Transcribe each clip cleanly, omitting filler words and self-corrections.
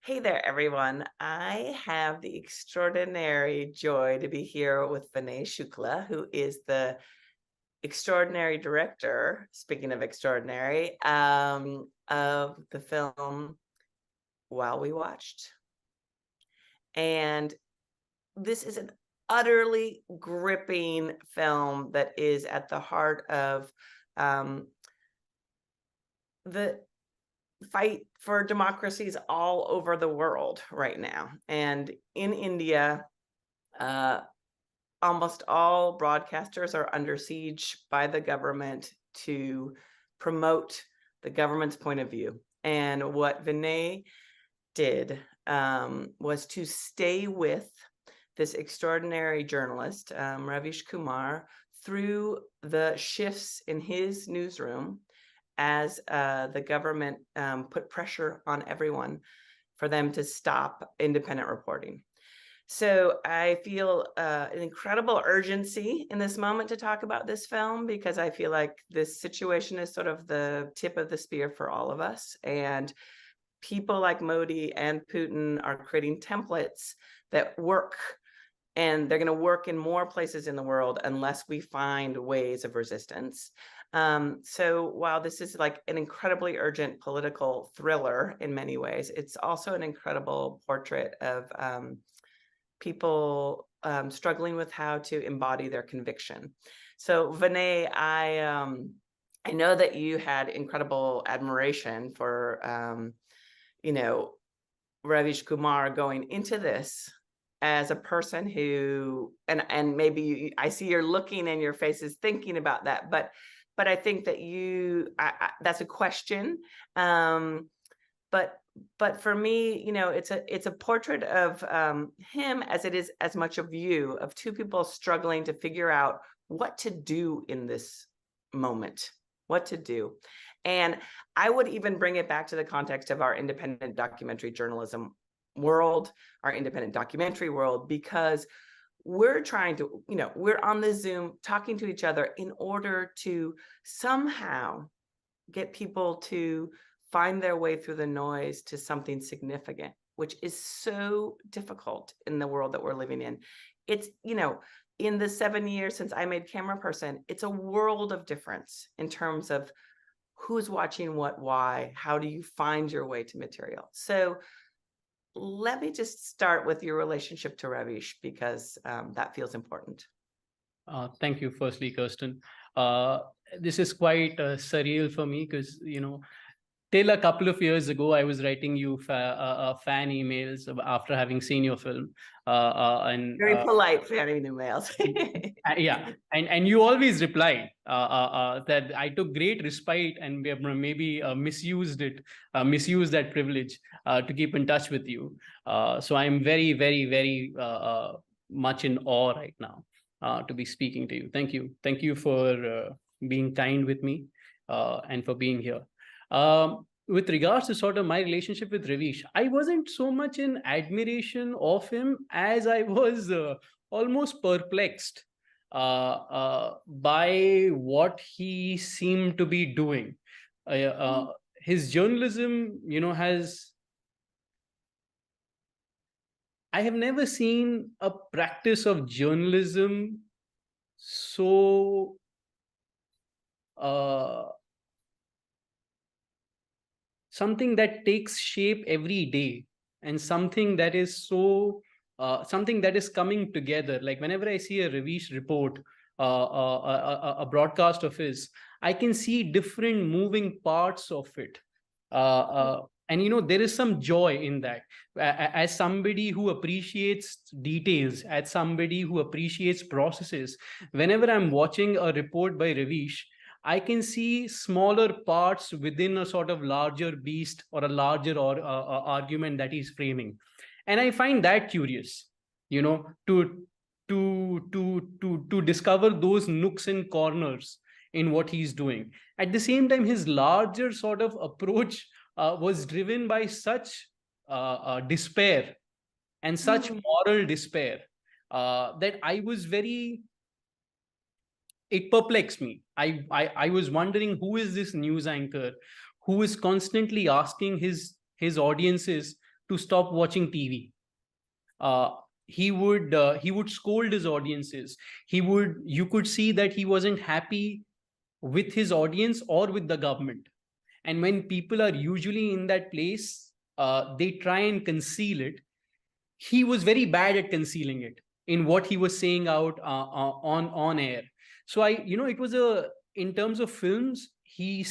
Hey there, everyone. I have the extraordinary joy to be here with Vinay Shukla, who is the extraordinary director, speaking of extraordinary, of the film While We Watched. And this is an utterly gripping film that is at the heart of the fight for democracies all over the world right now. And in India, almost all broadcasters are under siege by the government to promote the government's point of view. And what Vinay did was to stay with this extraordinary journalist, Ravish Kumar, through the shifts in his newsroom as the government put pressure on everyone for them to stop independent reporting. So I feel an incredible urgency in this moment to talk about this film, because I feel like this situation is sort of the tip of the spear for all of us. And people like Modi and Putin are creating templates that work, and they're going to work in more places in the world unless we find ways of resistance. So while this is like an incredibly urgent political thriller in many ways, it's also an incredible portrait of people struggling with how to embody their conviction. So Vinay, I know that you had incredible admiration for Ravish Kumar going into this as a person who, and maybe I see you're looking and your face is thinking about that, but I think that that's a question. But for me, it's a portrait of him as it is as much of you, of two people struggling to figure out what to do in this moment, what to do. And I would even bring it back to the context of our independent documentary journalism world, our independent documentary world, because we're trying to, we're on the Zoom talking to each other in order to somehow get people to find their way through the noise to something significant, which is so difficult in the world that we're living in. It's, in the 7 years since I made Camera Person, it's a world of difference in terms of who's watching what, why, how do you find your way to material. So let me just start with your relationship to Ravish, because that feels important. Thank you, firstly, Kirsten. This is quite surreal for me because, till a couple of years ago, I was writing you fan emails after having seen your film. And very polite fan emails. Yeah, and you always replied that I took great respite and maybe misused that privilege to keep in touch with you. So I'm very, very, very much in awe right now to be speaking to you. Thank you for being kind with me and for being here. With regards to sort of my relationship with Ravish, I wasn't so much in admiration of him as I was almost perplexed by what he seemed to be doing. His journalism, I have never seen a practice of journalism so something that takes shape every day, and something that is something that is coming together. Like whenever I see a Ravish report, a broadcast of his, I can see different moving parts of it. And there is some joy in that. As somebody who appreciates details, as somebody who appreciates processes, whenever I'm watching a report by Ravish, I can see smaller parts within a sort of larger beast or a larger argument that he's framing, and I find that curious, to discover those nooks and corners in what he's doing. At the same time, his larger sort of approach was driven by such despair and such moral despair that it perplexed me. I was wondering, who is this news anchor who is constantly asking his audiences to stop watching TV. He would scold his audiences. You could see that he wasn't happy with his audience or with the government. And when people are usually in that place, they try and conceal it. He was very bad at concealing it in what he was saying out on air. So it was in terms of films, he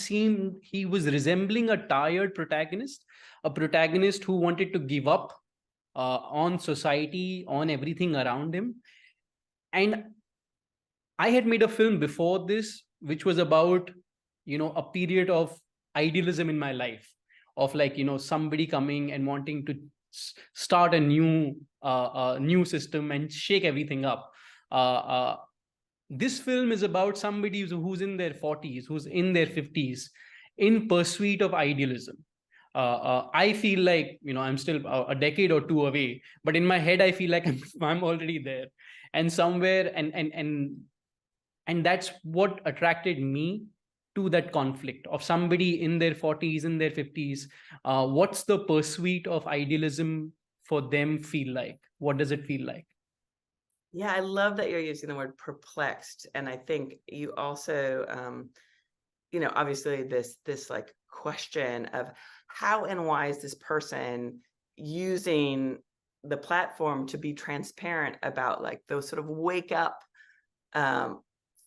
was resembling a tired protagonist, a protagonist who wanted to give up on society, on everything around him. And I had made a film before this, which was about, a period of idealism in my life, of like, somebody coming and wanting to start a new system and shake everything up. This film is about somebody who's in their 40s, who's in their 50s, in pursuit of idealism. I feel like, I'm still a decade or two away, but in my head, I feel like I'm already there. And somewhere, and that's what attracted me to that conflict of somebody in their 40s, in their 50s. What's the pursuit of idealism for them feel like? What does it feel like? Yeah, I love that you're using the word perplexed. And I think you also, obviously this like question of how and why is this person using the platform to be transparent about like those sort of wake up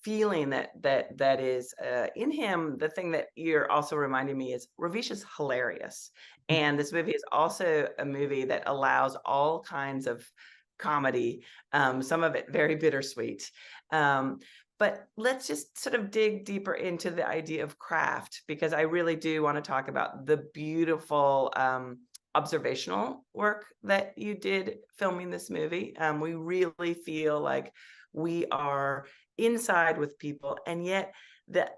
feeling that is in him. The thing that you're also reminding me is Ravish is hilarious. And this movie is also a movie that allows all kinds of comedy, some of it very bittersweet. But let's just sort of dig deeper into the idea of craft, because I really do want to talk about the beautiful observational work that you did filming this movie. We really feel like we are inside with people, and yet the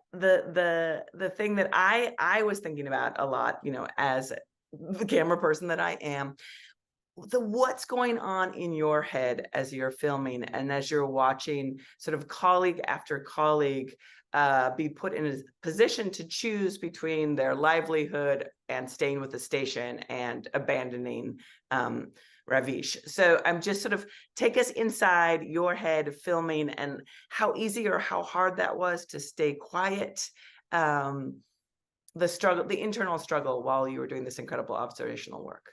thing that I was thinking about a lot, as the camera person that I am, what's going on in your head as you're filming and as you're watching sort of colleague after colleague be put in a position to choose between their livelihood and staying with the station and abandoning Ravish. So I'm just sort of take us inside your head filming and how easy or how hard that was to stay quiet, the struggle, the internal struggle while you were doing this incredible observational work.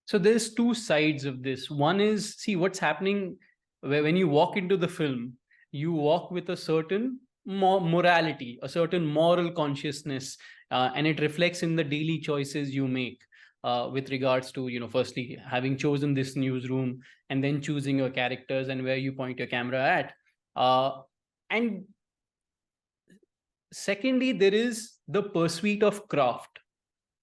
So there's two sides of this. One is, see what's happening when you walk into the film, you walk with a certain morality, a certain moral consciousness, and it reflects in the daily choices you make with regards to, firstly, having chosen this newsroom and then choosing your characters and where you point your camera at. And secondly, there is the pursuit of craft,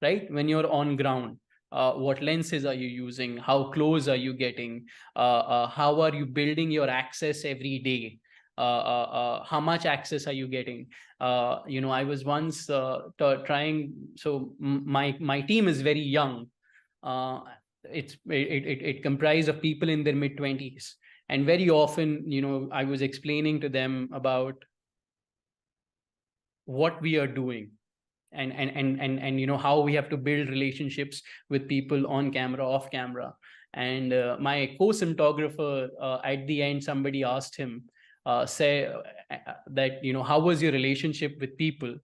right? When you're on ground. What lenses are you using? How close are you getting? How are you building your access every day? How much access are you getting? I was once trying. So my team is very young. It comprised of people in their mid-20s, and very often, I was explaining to them about what we are doing. And how we have to build relationships with people on camera, off camera. And my co-cinematographer, at the end, somebody asked him, say that, how was your relationship with people?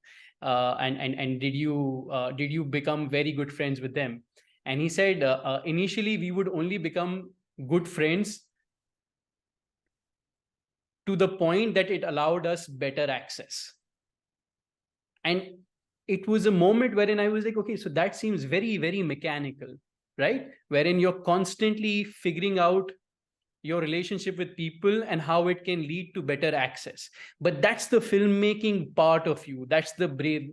And did you become very good friends with them? And he said, initially we would only become good friends to the point that it allowed us better access. And it was a moment wherein I was like, okay, so that seems very, very mechanical, right? Wherein you're constantly figuring out your relationship with people and how it can lead to better access. But that's the filmmaking part of you. That's the brave,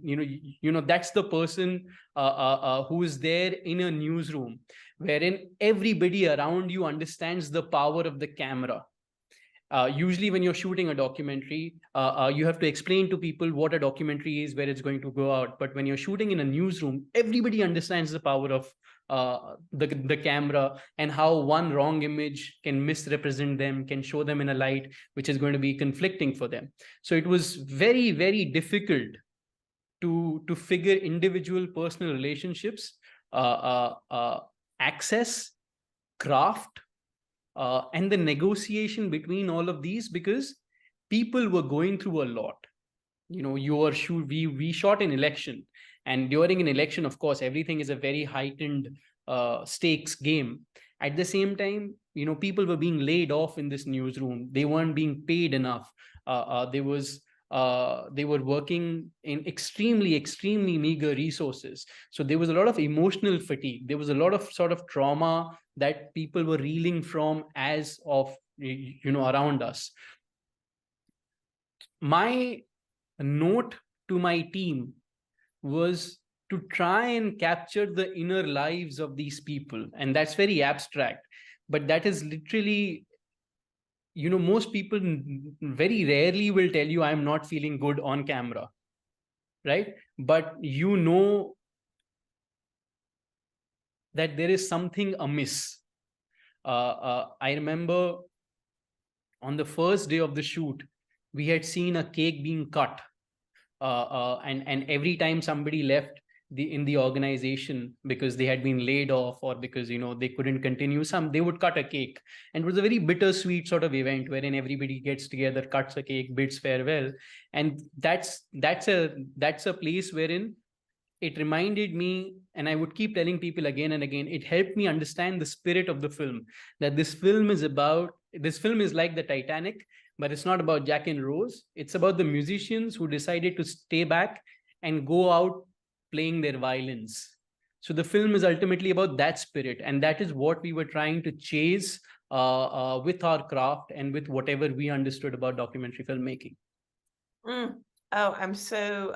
that's the person who is there in a newsroom, wherein everybody around you understands the power of the camera. Usually when you're shooting a documentary, you have to explain to people what a documentary is, where it's going to go out. But when you're shooting in a newsroom, everybody understands the power of the camera and how one wrong image can misrepresent them, can show them in a light which is going to be conflicting for them. So it was very, very difficult to figure individual personal relationshits access, craft, and the negotiation between all of these, because people were going through a lot. We shot an election, and during an election, of course, everything is a very heightened stakes game. At the same time, people were being laid off in this newsroom. They weren't being paid enough. They were working in extremely meager resources. So there was a lot of emotional fatigue. There was a lot of sort of trauma that people were reeling from as of around us. My note to my team was to try and capture the inner lives of these people, and that's very abstract, but that is literally, most people very rarely will tell you, I'm not feeling good on camera, right? But that there is something amiss. I remember on the first day of the shoot, we had seen a cake being cut, and every time somebody left in the organization because they had been laid off, or because they couldn't continue, they would cut a cake, and it was a very bittersweet sort of event wherein everybody gets together, cuts a cake, bids farewell. And that's a place wherein it reminded me, and I would keep telling people again and again, it helped me understand the spirit of the film, that this film is like the Titanic, but it's not about Jack and Rose. It's about the musicians who decided to stay back and go out playing their violins. So the film is ultimately about that spirit, and that is what we were trying to chase with our craft and with whatever we understood about documentary filmmaking. Oh, I'm so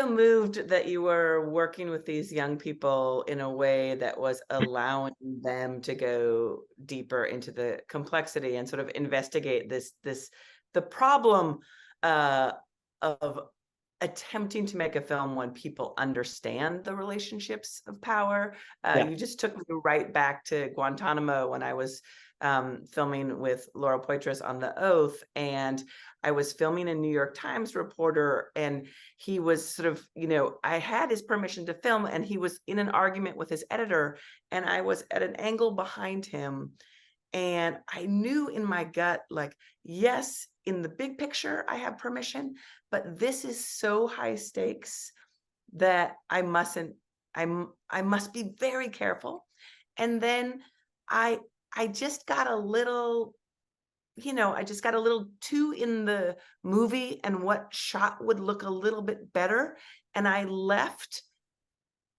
moved that you were working with these young people in a way that was allowing them to go deeper into the complexity and sort of investigate the problem of attempting to make a film when people understand the relationships of power. You just took me right back to Guantanamo when I was filming with Laurel Poitras on The Oath, and I was filming a New York Times reporter, and he was sort of, I had his permission to film, and he was in an argument with his editor, and I was at an angle behind him, and I knew in my gut, like, yes, in the big picture, I have permission, but this is so high stakes that I must be very careful. And then I just got a little, too in the movie and what shot would look a little bit better. And I left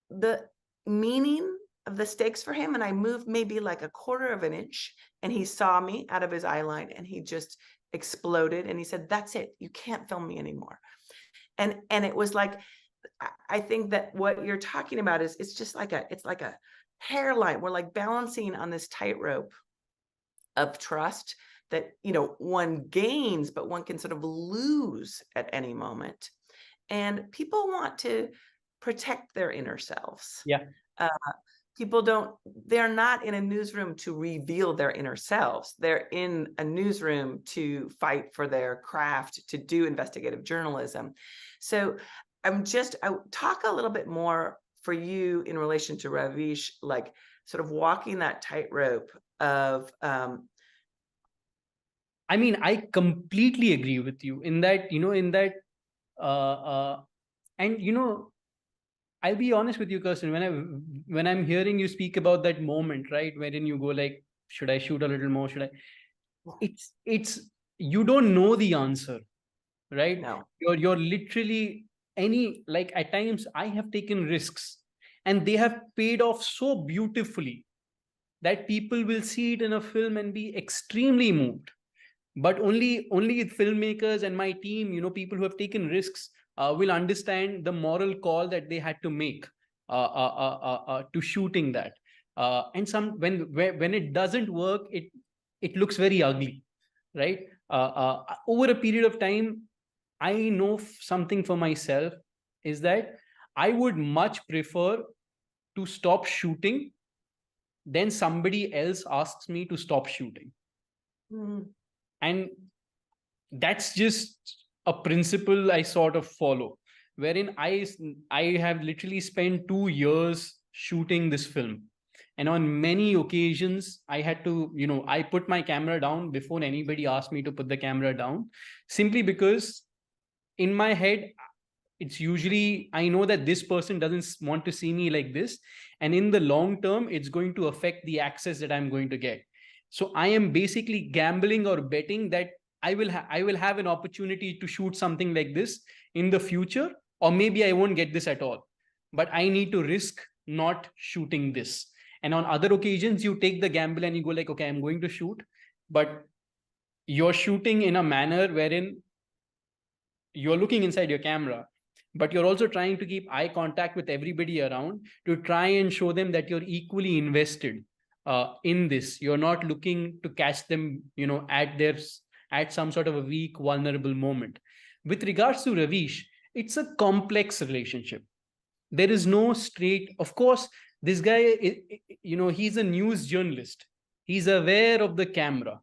the meaning of the stakes for him, and I moved maybe like a quarter of an inch, and he saw me out of his eye line, and he just exploded, and he said, "That's it. You can't film me anymore." And it was like, I think that what you're talking about is, it's like a hairline. We're like balancing on this tightrope of trust that, one gains, but one can sort of lose at any moment. And people want to protect their inner selves. Yeah. They're not in a newsroom to reveal their inner selves. They're in a newsroom to fight for their craft, to do investigative journalism. So I talk a little bit more for you in relation to Ravish, like sort of walking that tightrope of, I completely agree with you in that, and I'll be honest with you, Kirsten, when I'm hearing you speak about that moment, right, wherein you go like, should I shoot a little more? Should I? It's you don't know the answer, right? No. You're literally like at times I have taken risks, and they have paid off so beautifully that people will see it in a film and be extremely moved. But only filmmakers and my team, people who have taken risks, will understand the moral call that they had to make to shooting that. And when it doesn't work, it looks very ugly, right? Over a period of time, I know something for myself is that I would much prefer to stop shooting than somebody else asks me to stop shooting. And that's just a principle I sort of follow, wherein I have literally spent 2 years shooting this film. And on many occasions, I had to, I put my camera down before anybody asked me to put the camera down, simply because in my head, it's usually, I know that this person doesn't want to see me like this. And in the long term, it's going to affect the access that I'm going to get. So I am basically gambling or betting that I will have an opportunity to shoot something like this in the future, or maybe I won't get this at all. But I need to risk not shooting this. And on other occasions, you take the gamble and you go like, okay, I'm going to shoot, but you're shooting in a manner wherein you're looking inside your camera, but you're also trying to keep eye contact with everybody around to try and show them that you're equally invested in this. You're not looking to catch them, at some sort of a weak, vulnerable moment. With regards to Ravish, it's a complex relationship. There is no straight, of course, this guy, he's a news journalist. He's aware of the camera,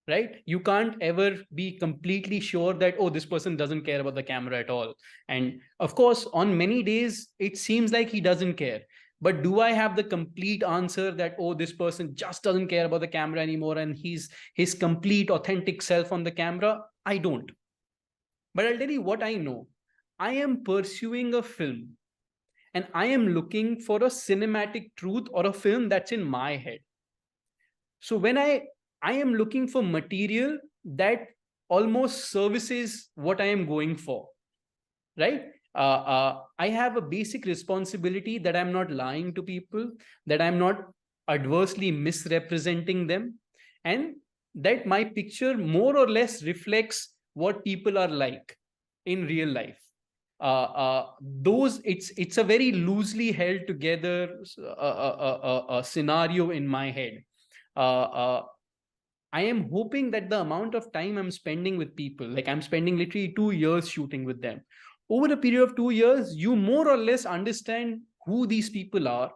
right? You can't ever be completely sure that, oh, this person doesn't care about the camera at all. And of course, on many days, it seems like he doesn't care. But do I have the complete answer that, oh, this person just doesn't care about the camera anymore and he's his complete authentic self on the camera? I don't. But I'll tell you what I know. I am pursuing a film and I am looking for a cinematic truth or a film that's in my head. So when I am looking for material that almost services what I am going for, right? I have a basic responsibility that I'm not lying to people, that I'm not adversely misrepresenting them, and that my picture more or less reflects what people are like in real life. Those it's a very loosely held together scenario in my head. I am hoping that the amount of time I'm spending with people, like I'm spending literally 2 years shooting with them. Over a period of 2 years, you more or less understand who these people are.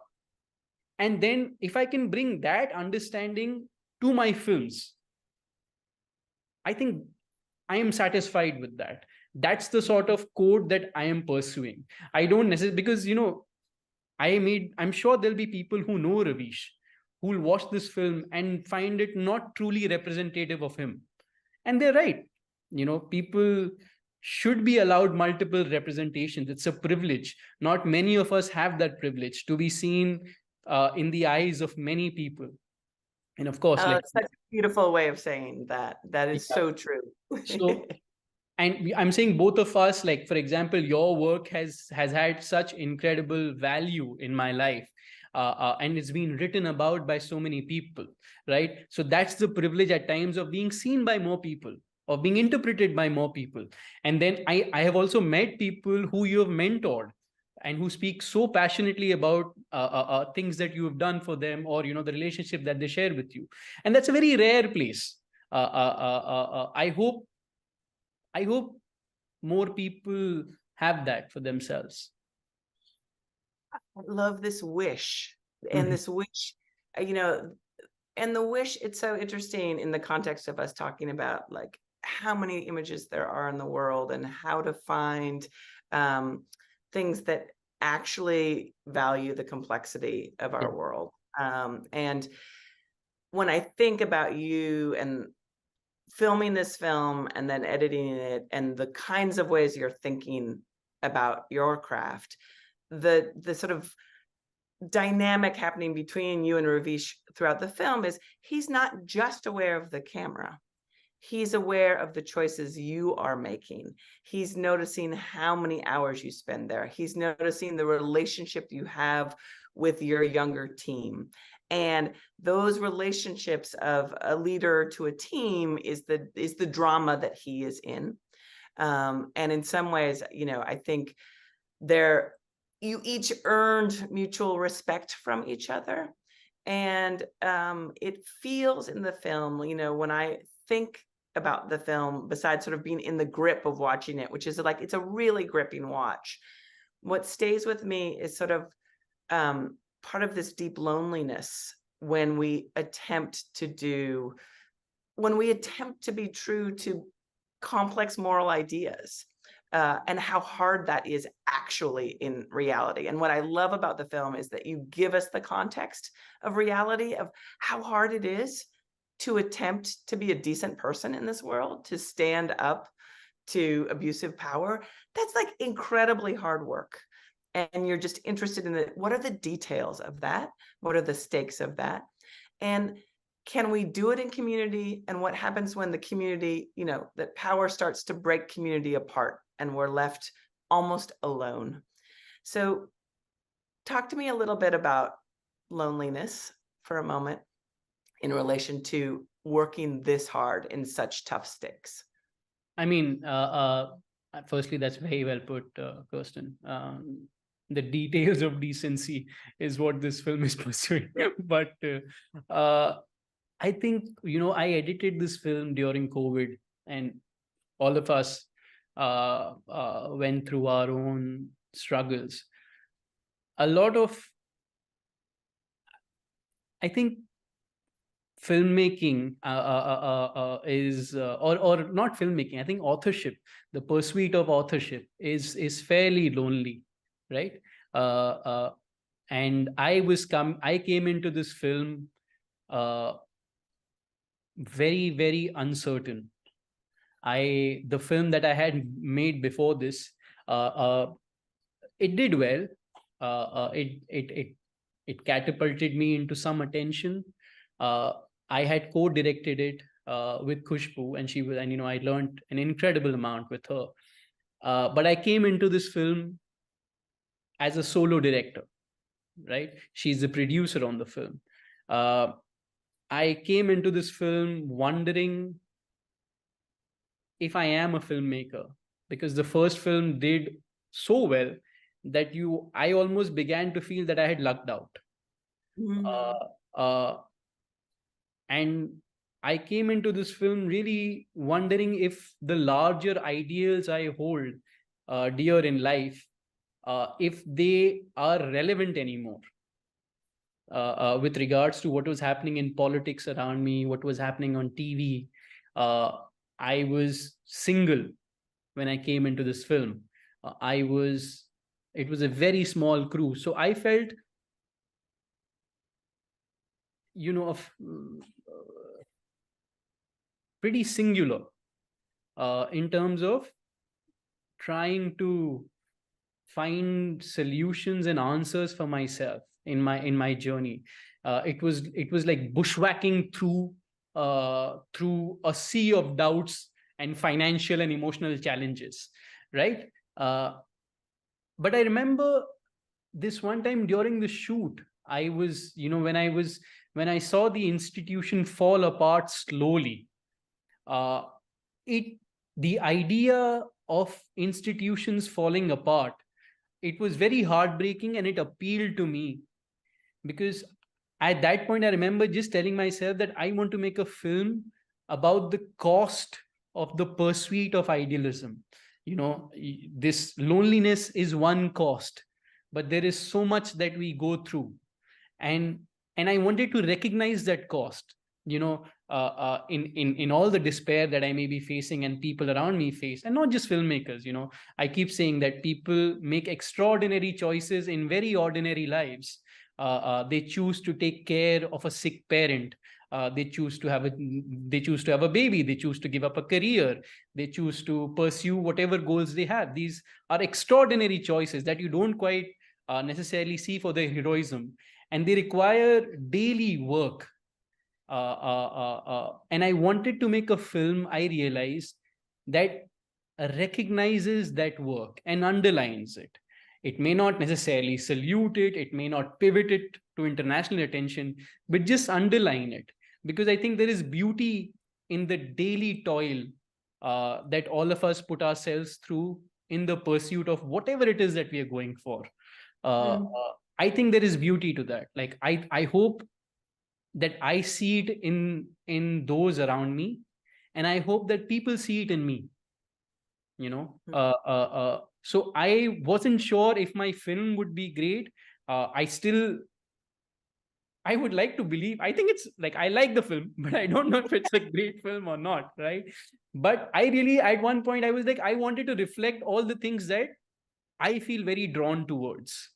And then if I can bring that understanding to my films, I think I am satisfied with that. That's the sort of code that I am pursuing. I don't necessarily, because, I'm sure there'll be people who know Ravish, who will watch this film and find it not truly representative of him. And they're right. People should be allowed multiple representations. It's a privilege. Not many of us have that privilege to be seen in the eyes of many people. And of course, It's such a beautiful way of saying that. That is yeah. so true. So, and I'm saying both of us, like, for example, your work has had such incredible value in my life. And it's been written about by so many people, right? So that's the privilege at times of being seen by more people, of being interpreted by more people. And then I have also met people who you have mentored and who speak so passionately about things that you have done for them, or the relationship that they share with you. And that's a very rare place. I hope more people have that for themselves. I love this wish, and Mhm. this wish, and the wish, it's so interesting in the context of us talking about like how many images there are in the world and how to find things that actually value the complexity of our world. And when I think about you and filming this film and then editing it and the kinds of ways you're thinking about your craft, the sort of dynamic happening between you and Ravish throughout the film is he's not just aware of the camera. He's aware of the choices you are making. He's noticing how many hours you spend there. He's noticing the relationship you have with your younger team. And those relationships of a leader to a team is the drama that he is in. And in some ways, I think you each earned mutual respect from each other. And it feels in the film, when I think about the film, besides sort of being in the grip of watching it, which is like, it's a really gripping watch. What stays with me is sort of part of this deep loneliness when we attempt to be true to complex moral ideas. and how hard that is actually in reality. And what I love about the film is that you give us the context of reality, of how hard it is to attempt to be a decent person in this world, to stand up to abusive power. That's like incredibly hard work. And you're just interested in what are the details of that? What are the stakes of that? And can we do it in community? And what happens when the community, that power starts to break community apart and we're left almost alone? So talk to me a little bit about loneliness for a moment in relation to working this hard in such tough stakes. I mean, firstly, that's very well put, Kirsten. The details of decency is what this film is pursuing. But I think, I edited this film during COVID, and all of us went through our own struggles. A lot of, I think, filmmaking is or not filmmaking, I think authorship, the pursuit of authorship is fairly lonely, right? And I came into this film very, very uncertain. The film that I had made before this, it did well. It catapulted me into some attention. I had co-directed it with Khushbu, and I learned an incredible amount with her. But I came into this film as a solo director, right? She's the producer on the film. I came into this film wondering if I am a filmmaker, because the first film did so well that I almost began to feel that I had lucked out. And I came into this film really wondering if the larger ideals I hold dear in life, if they are relevant anymore, with regards to what was happening in politics around me, what was happening on TV. I was single when I came into this film. It was a very small crew. So I felt, pretty singular in terms of trying to find solutions and answers for myself in my journey. It was like bushwhacking through a sea of doubts and financial and emotional challenges, right? But I remember this one time during the shoot, I was, when I saw the institution fall apart slowly, the idea of institutions falling apart, it was very heartbreaking, and it appealed to me, because at that point I remember just telling myself that I want to make a film about the cost of the pursuit of idealism. This loneliness is one cost, but there is so much that we go through, and I wanted to recognize that cost, in all the despair that I may be facing and people around me face, and not just filmmakers. I keep saying that people make extraordinary choices in very ordinary lives. They choose to take care of a sick parent. They choose to have a baby. They choose to give up a career. They choose to pursue whatever goals they have. These are extraordinary choices that you don't quite necessarily see for their heroism, and they require daily work. And I wanted to make a film, I realized, that recognizes that work and underlines it. It may not necessarily salute it, it may not pivot it to international attention, but just underline it. Because I think there is beauty in the daily toil that all of us put ourselves through in the pursuit of whatever it is that we are going for. I think there is beauty to that. Like, I hope that I see it in those around me, and I hope that people see it in me. So I wasn't sure if my film would be great. I still I would like to believe, I think it's like, I like the film, but I don't know if it's a great film or not, right? But I really, at one point, I was like, I wanted to reflect all the things that I feel very drawn towards.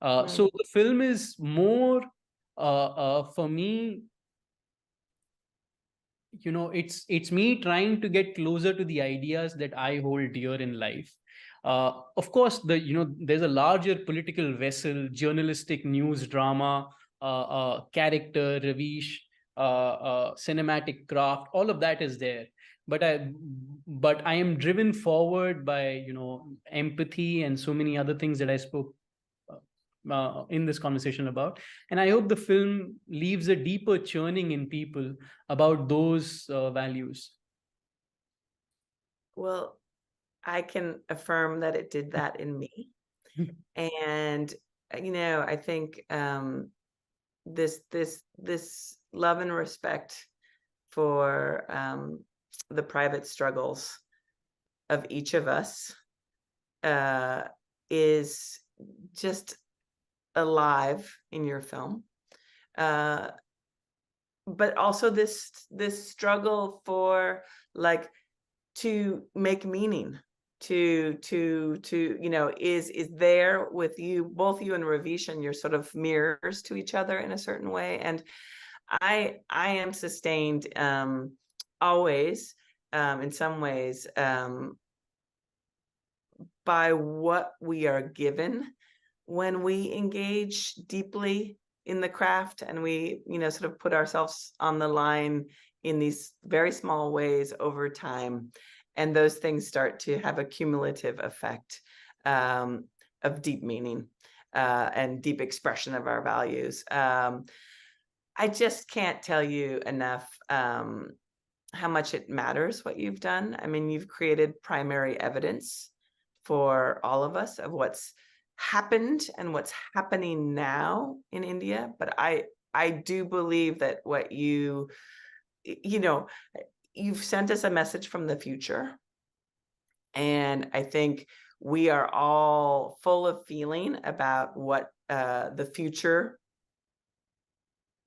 So Mm. the film is more, for me, it's me trying to get closer to the ideas that I hold dear in life. Of course, there's a larger political vessel, journalistic news drama, character, Ravish, cinematic craft, all of that is there. But I am driven forward by empathy and so many other things that I spoke in this conversation about. And I hope the film leaves a deeper churning in people about those values. Well, I can affirm that it did that in me. And I think this love and respect for the private struggles of each of us is just alive in your film. But also this struggle for like to make meaning, to is there with you, both you and Ravish, and you're sort of mirrors to each other in a certain way. And I am sustained always in some ways by what we are given when we engage deeply in the craft, and we sort of put ourselves on the line in these very small ways over time, and those things start to have a cumulative effect of deep meaning and deep expression of our values. I just can't tell you enough how much it matters what you've done. I mean, you've created primary evidence for all of us of what's happened and what's happening now in India. But I do believe that what you've sent us a message from the future. And I think we are all full of feeling about what the future,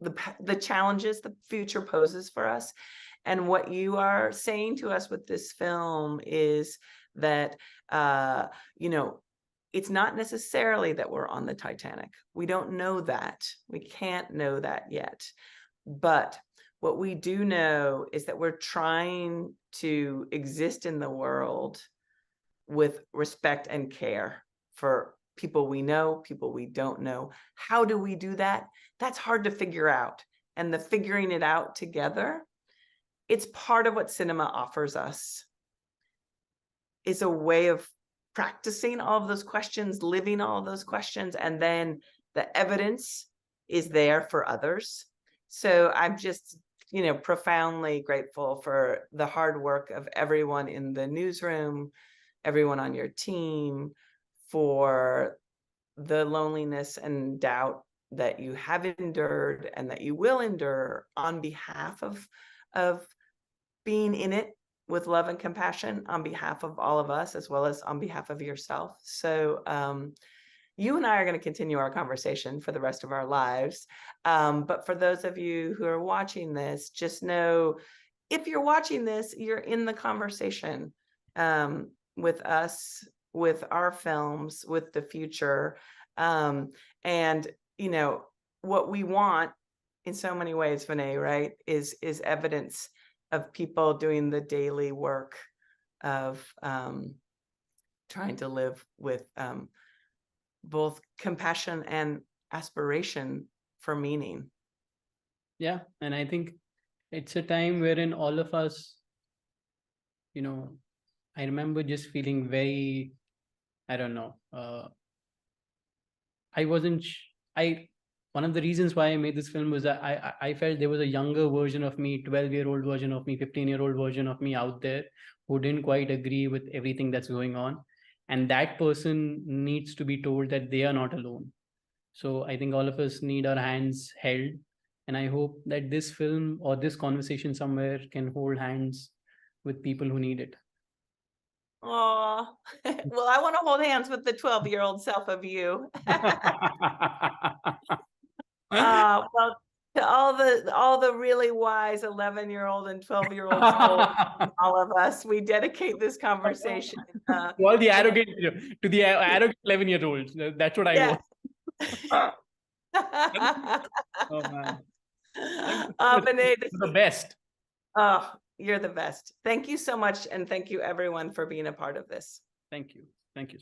the challenges the future poses for us. And what you are saying to us with this film is that, it's not necessarily that we're on the Titanic. We don't know that. We can't know that yet. But what we do know is that we're trying to exist in the world with respect and care for people we know, people we don't know. How do we do that? That's hard to figure out. And the figuring it out together, it's part of what cinema offers us, is a way of practicing all of those questions, living all of those questions, and then the evidence is there for others. So I'm just, profoundly grateful for the hard work of everyone in the newsroom, everyone on your team, for the loneliness and doubt that you have endured and that you will endure on behalf of being in it with love and compassion, on behalf of all of us, as well as on behalf of yourself. So you and I are going to continue our conversation for the rest of our lives. But for those of you who are watching this, just know, if you're watching this, you're in the conversation with us, with our films, with the future. And, what we want in so many ways, Vinay, right, is evidence of people doing the daily work of trying to live with both compassion and aspiration for meaning. Yeah. And I think it's a time wherein all of us, I remember just feeling very, I don't know, I wasn't, one of the reasons why I made this film was that I felt there was a younger version of me, 12-year-old version of me, 15-year-old version of me out there who didn't quite agree with everything that's going on. And that person needs to be told that they are not alone. So I think all of us need our hands held. And I hope that this film or this conversation somewhere can hold hands with people who need it. Oh, well, I want to hold hands with the 12-year-old self of you. Well, to all the really wise 11-year-old and 12-year-old souls, all of us, we dedicate this conversation. To all the arrogant, to the arrogant 11-year-olds. That's what I Yeah. want. Oh man. Thank you so much. Vinay, You're the best. oh, you're the best. Thank you so much. And thank you everyone for being a part of this. Thank you. Thank you.